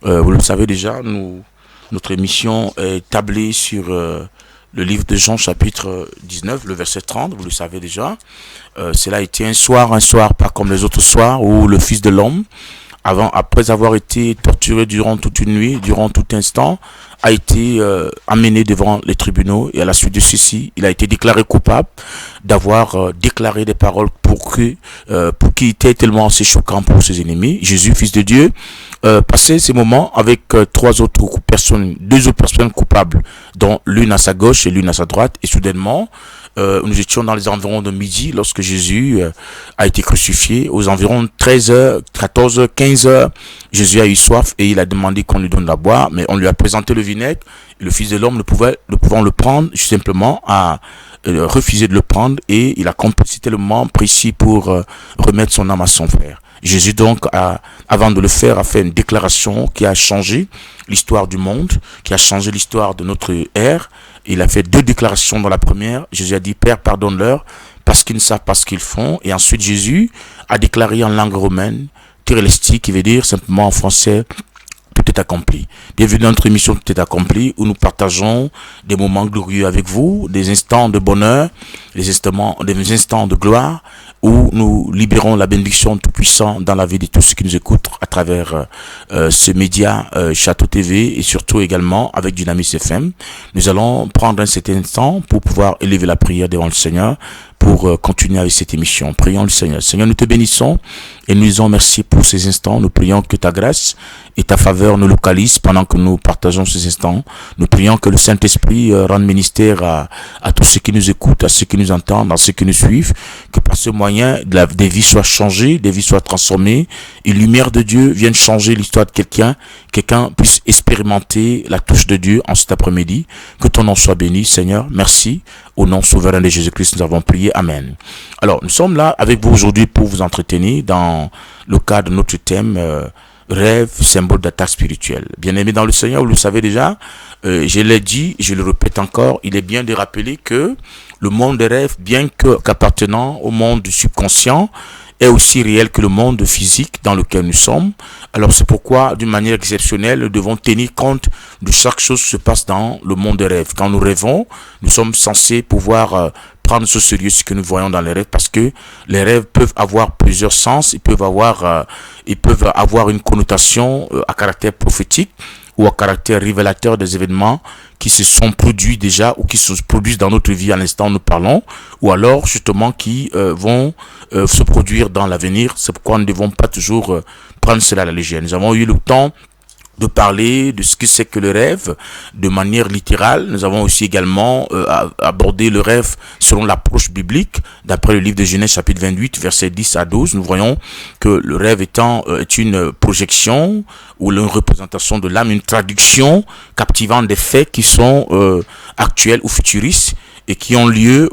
Vous le savez déjà, notre émission est tablée sur le livre de Jean chapitre 19, le verset 30, vous le savez déjà. Cela a été un soir pas comme les autres soirs, où le Fils de l'homme, après avoir été torturé durant toute une nuit, durant tout instant, a été amené devant les tribunaux, et à la suite de ceci, il a été déclaré coupable d'avoir déclaré des paroles pour qui était tellement assez choquant pour ses ennemis. Jésus, Fils de Dieu, passait ces moments avec deux autres personnes coupables, dont l'une à sa gauche et l'une à sa droite, et soudainement, nous étions dans les environs de midi lorsque Jésus a été crucifié. Aux environs 13h, 14h, 15h, Jésus a eu soif et il a demandé qu'on lui donne à boire, mais on lui a présenté le vinaigre. Et le Fils de l'homme, ne pouvant le prendre, simplement a refusé de le prendre, et il a compris c'était le moment précis pour remettre son âme à son frère. Jésus donc, avant de le faire, a fait une déclaration qui a changé l'histoire du monde, qui a changé l'histoire de notre ère. Il a fait deux déclarations. Dans la première, Jésus a dit: Père, pardonne-leur parce qu'ils ne savent pas ce qu'ils font. Et ensuite, Jésus a déclaré en langue romaine, Térélestie, qui veut dire simplement en français: tout est accompli. Bienvenue dans notre émission Tout est accompli, où nous partageons des moments glorieux avec vous, des instants de bonheur, des instants de gloire, où nous libérons la bénédiction Tout-Puissant dans la vie de tous ceux qui nous écoutent à travers ce média Château TV, et surtout également avec Dynamis FM. Nous allons prendre un certain instant pour pouvoir élever la prière devant le Seigneur, pour continuer avec cette émission. Prions le Seigneur. Seigneur, nous te bénissons et nous disons merci pour ces instants. Nous prions que ta grâce et ta faveur nous localisent pendant que nous partageons ces instants. Nous prions que le Saint-Esprit rende ministère à tous ceux qui nous écoutent, à ceux qui nous entendent, à ceux qui nous suivent, que par ce moyen, des vies soient changées, des vies soient transformées, et lumière de Dieu vienne changer l'histoire de quelqu'un puisse expérimenter la touche de Dieu en cet après-midi. Que ton nom soit béni, Seigneur. Merci. Au nom souverain de Jésus-Christ, nous avons prié. Amen. Alors, nous sommes là avec vous aujourd'hui pour vous entretenir dans le cadre de notre thème rêve, symbole d'attaque spirituelle. Bien-aimés dans le Seigneur, vous le savez déjà, je l'ai dit, je le répète encore, il est bien de rappeler que le monde des rêves, bien qu'appartenant au monde du subconscient, est aussi réel que le monde physique dans lequel nous sommes. Alors c'est pourquoi, d'une manière exceptionnelle, nous devons tenir compte de chaque chose qui se passe dans le monde des rêves. Quand nous rêvons, nous sommes censés pouvoir prendre ce sérieux ce que nous voyons dans les rêves, parce que les rêves peuvent avoir plusieurs sens, ils peuvent avoir une connotation à caractère prophétique ou à caractère révélateur des événements qui se sont produits déjà ou qui se produisent dans notre vie à l'instant où nous parlons, ou alors justement qui vont se produire dans l'avenir. C'est pourquoi nous ne devons pas toujours prendre cela à la légère. Nous avons eu le temps de parler de ce que c'est que le rêve de manière littérale. Nous avons aussi également abordé le rêve selon l'approche biblique. D'après le livre de Genèse chapitre 28 versets 10 à 12, nous voyons que le rêve est une projection ou une représentation de l'âme, une traduction captivante des faits qui sont actuels ou futuristes, et qui ont lieu,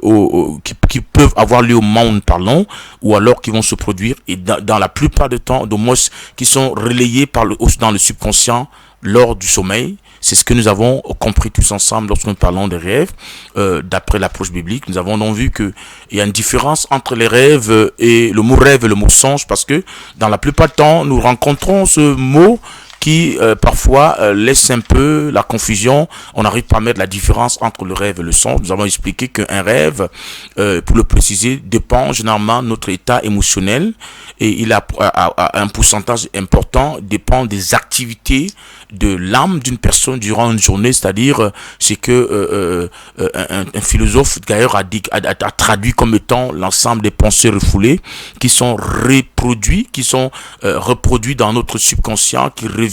qui peuvent avoir lieu au moment où nous parlons, ou alors qui vont se produire, et dans la plupart du temps, de moins, qui sont relayés dans le subconscient lors du sommeil. C'est ce que nous avons compris tous ensemble lorsque nous parlons des rêves, d'après l'approche biblique. Nous avons donc vu qu'il y a une différence entre les rêves et le mot rêve et le mot songe, parce que dans la plupart du temps, nous rencontrons ce mot qui parfois laisse un peu la confusion. On n'arrive pas à mettre la différence entre le rêve et le songe. Nous avons expliqué qu'un rêve, pour le préciser, dépend généralement de notre état émotionnel, et il a un pourcentage important, dépend des activités de l'âme d'une personne durant une journée. C'est-à-dire, c'est que un philosophe d'ailleurs a traduit comme étant l'ensemble des pensées refoulées qui sont reproduits dans notre subconscient, qui reviennent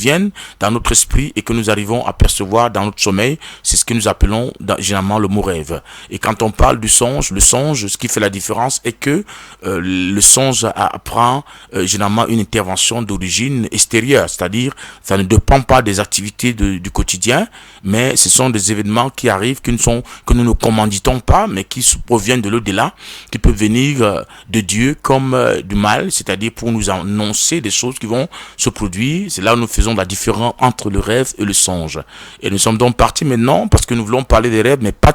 dans notre esprit et que nous arrivons à percevoir dans notre sommeil. C'est ce que nous appelons généralement le mot rêve. Et quand on parle du songe, le songe, ce qui fait la différence est que le songe prend généralement une intervention d'origine extérieure, c'est-à-dire ça ne dépend pas des activités du quotidien, mais ce sont des événements qui arrivent, que nous ne commanditons pas, mais qui proviennent de l'au-delà, qui peuvent venir de Dieu comme du mal, c'est-à-dire pour nous annoncer des choses qui vont se produire. C'est là où nous faisons la différence entre le rêve et le songe. Et nous sommes donc partis maintenant, parce que nous voulons parler des rêves, mais pas